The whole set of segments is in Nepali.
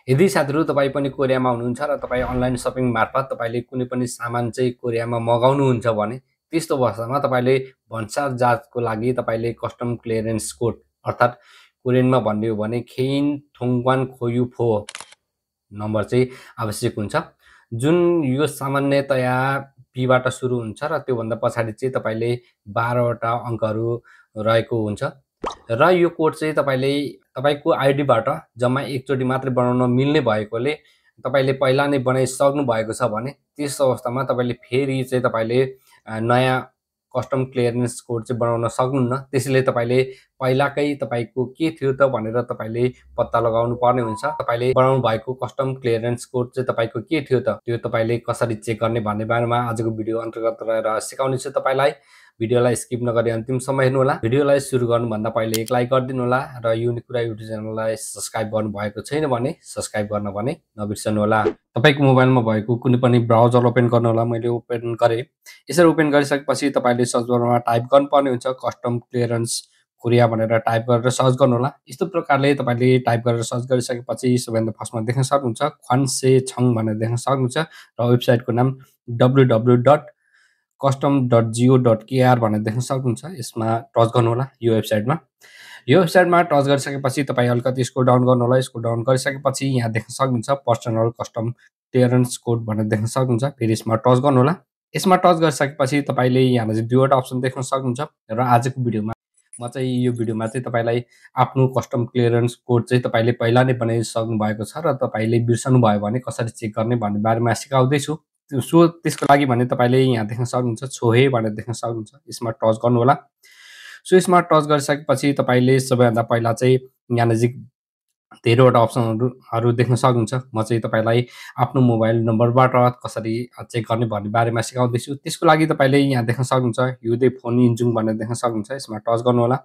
यदि साथीहरु तपाई पनि कोरियामा हुनुहुन्छ र तपाई अनलाइन शपिङ मार्फत तपाईले कुनै पनि सामान चाहिँ कोरियामा मगाउनुहुन्छ भने त्यस्तो अवस्थामा तपाईले भन्सार जाँचको लागि तपाईले कस्टम क्लियरेन्स कोड अर्थात कोरियनमा भन्ने हो भने खेइन थोङवान खोयु फो नम्बर चाहिँ आवश्यक हुन्छ। जुन यो सामान्यतया पीबाट सुरु हुन्छ र त्यो भन्दा पछाडी चाहिँ तपाईले 12 वटा अङ्कहरु रहेको हुन्छ र यो कोड चाहिँ तपाईको आईडीबाट जम्मा एकचोटी मात्रै बनाउन मिल्ने भएकोले तपाईले पहिला नै बनाइसक्नु भएको छ भने त्यस अवस्थामा तपाईले फेरि चाहिँ तपाईले नयाँ कस्टम क्लियरेन्स कोड चाहिँ बनाउन सक्नुहुन्न। त्यसैले तपाईले पहिलाकै तपाईको के थियो त भनेर तपाईले पत्ता लगाउनु पर्ने हुन्छ। तपाईले बनाउनु भएको कस्टम क्लियरेन्स कोड चाहिँ तपाईको के थियो त त्यो तपाईले कसरी चेक गर्ने भन्ने बारेमा आजको भिडियो अन्तर्गत रहेर सिकाउने छु तपाईलाई। भिडियोलाई स्किप नगरी अन्तिमसम्म हेर्नु होला। भिडियोलाई सुरु गर्नुभन्दा पहिले एक लाइक गरिदिनु होला र युनिकुरा युट्युब च्यानललाई सब्स्क्राइब गर्नु भएको छैन भने सब्स्क्राइब गर्न भने नबिर्सनु होला। तपाईको मोबाइलमा भएको कुनै पनि ब्राउजर ओपन गर्नु होला। मैले ओपन गरे। यसरी ओपन गरिसकेपछि तपाईले सर्च बारमा टाइप गर्नुपर्ने हुन्छ कस्टम क्लियरेन्स कोरिया भनेर टाइप गरेर सर्च गर्नु होला। यस्तो प्रकारले तपाईले टाइप गरेर सर्च गरिसकेपछि सबैभन्दा फर्स्टमा देख्न सक्नुहुन्छ ख्वान्से छङ भनेर देख्न सक्नुहुन्छ र वेबसाइटको नाम www.custom.go.kr भनेर देख्न सक्नुहुन्छ। यसमा टच गर्नु होला यो वेबसाइटमा। यो वेबसाइटमा टच गरिसकेपछि तपाई अलिकति स्क्रोल डाउन गर्नु होला। स्क्रोल डाउन गरिसकेपछि यहाँ देख्न सक्नुहुन्छ पर्सनल कस्टम क्लियरेन्स कोड भनेर देख्न सक्नुहुन्छ। फेरि यसमा टच गर्नु होला। यसमा टच गरिसकेपछि तपाईले यहाँ चाहिँ दुईवटा अप्सन देख्न सक्नुहुन्छ र आजको भिडियोमा म चाहिँ यो भिडियोमा चाहिँ तपाईलाई आफ्नो कस्टम क्लियरेन्स कोड चाहिँ तपाईले पहिला नै बनाइसक्नु भएको छ र तपाईले बिर्सनु भयो भने कसरी चेक गर्ने भन्ने बारेमा सिकाउँदै छु। सो त्यसको लागि भने तपाईले यहाँ देख्न सक्नुहुन्छ छोहे भनेर देख्न सक्नुहुन्छ। यसमा टच गर्नु होला। सो यसमा टच गरिसकेपछि तपाईले सबैभन्दा पहिला चाहिँ यहाँ नजिक धेरैवटा अप्सनहरु देख्न सक्नुहुन्छ। म चाहिँ तपाईलाई आफ्नो मोबाइल नम्बरबाट कसरी चेक गर्ने भन्ने बारेमा सिकाउँदै छु। त्यसको लागि तपाईले यहाँ देख्न सक्नुहुन्छ युदे फोन इन्जुङ भनेर देख्न सक्नुहुन्छ। यसमा टच गर्नु होला।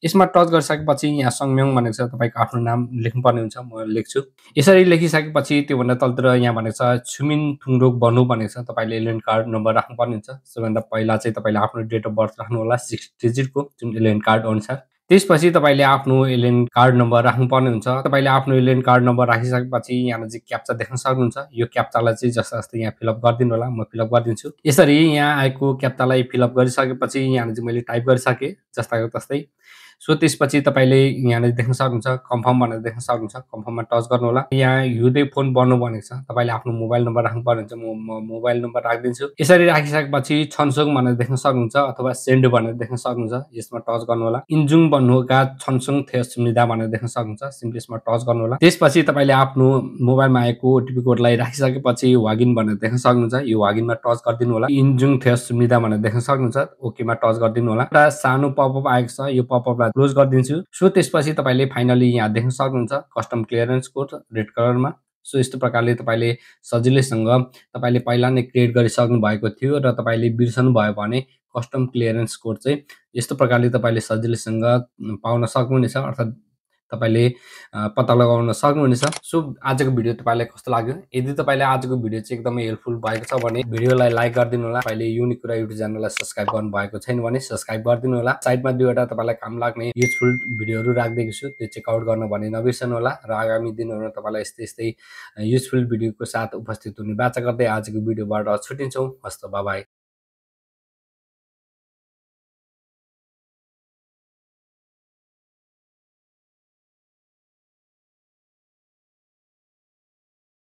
यसमा टच गरिसकेपछि यहाँ संम्योङ भनेको छ तपाईको आफ्नो नाम लेख्नुपर्ने हुन्छ। म लेख्छु। यसरी लेखिसकेपछि त्यो भन्दा तलतिर यहाँ भनेको छ छुमिन थुङरोक बनु भनेको छ। तपाईले एलियन कार्ड नम्बर राख्नुपर्ने हुन्छ। सबैभन्दा पहिला चाहिँ तपाईले आफ्नो डेट अफ बर्थ राख्नु होला 6 डिजिटको जुन एलियन कार्ड अनुसार। त्यसपछि तपाईले आफ्नो एलियन कार्ड नम्बर राख्नुपर्ने हुन्छ। तपाईले आफ्नो एलियन कार्ड नम्बर राखिसकेपछि यहाँ नजिक क्याप्चा देख्न सक्नुहुन्छ। यो क्याप्चालाई चाहिँ जस्तै यहाँ फिलअप गरिदिनु होला। म फिलअप गरिदिन्छु। यसरी यहाँ आएको क्याप्चालाई फिलअप गरिसकेपछि यहाँ चाहिँ मैले टाइप गरिसके जस्ताको तस्तै। सो त्यसपछि तपाईले यहाँ देख्न सक्नुहुन्छ कन्फर्म भनेर देख्न सक्नुहुन्छ। कन्फर्ममा टच गर्नु होला। यहाँ युदे फोन बन्नु भनेको छ। तपाईले आफ्नो मोबाइल नम्बर राख्नुपर्ने हुन्छ। म मोबाइल नम्बर राखिदिन्छु। यसरी राखिसकेपछि छन्सोङ भनेर देख्न सक्नुहुन्छ अथवा सेन्ड भनेर देख्न सक्नुहुन्छ। यसमा टच गर्नु होला। इन्जुङ बन्नुका छन्सोङ थेसुनिदा भनेर देख्न सक्नुहुन्छ। सिम्पली यसमा टच गर्नु होला। त्यसपछि तपाईले आफ्नो मोबाइलमा आएको ओटीपी कोडलाई राखिसकेपछि वागिन भनेर देख्न सक्नुहुन्छ। यो वागिनमा टच गरिदिनु होला। इन्जुङ थेसुनिदा भनेर देख्न सक्नुहुन्छ। ओकेमा टच गरिदिनु होला। एउटा सानो पपअप आएको छ। यो पपअपलाई क्लोज गरिदिन्छु। सो त्यसपछि तपाईले फाइनली यहाँ देख्न सक्नुहुन्छ कस्टम क्लियरेन्स कोड रेड कलरमा। सो यस्तो प्रकारले तपाईले सजिलैसँग तपाईले पहिला नै क्रिएट गरिसक्नु भएको थियो र तपाईले बिर्सनु भयो भने कस्टम क्लियरेन्स कोड चाहिँ यस्तो प्रकारले तपाईले सजिलैसँग पाउन सक्नुहुनेछ अर्थात तपाईले पत्ता लगाउन सक्नुहुनेछ। सो आजको भिडियो तपाईलाई कस्तो लाग्यो? यदि तपाईलाई आजको भिडियो चाहिँ एकदमै हेल्पफुल भएको छ भने भिडियोलाई लाइक गरिदिनु होला। तपाईले युनिकुरा युट्युब च्यानललाई सब्स्क्राइब गर्नु भएको छैन भने सब्स्क्राइब गरिदिनु होला। साइडमा दुईवटा तपाईलाई काम लाग्ने युजफुल भिडियोहरु राख्दिएको छु। त्यो चेकआउट गर्न भने नबिर्सनु होला र आगामी दिनहरुमा तपाईलाई यस्तै युजफुल भिडियोको साथ उपस्थित हुने बाचा गर्दै आजको भिडियोबाट छुटिन्छौं। हस्त बाइ बाइ।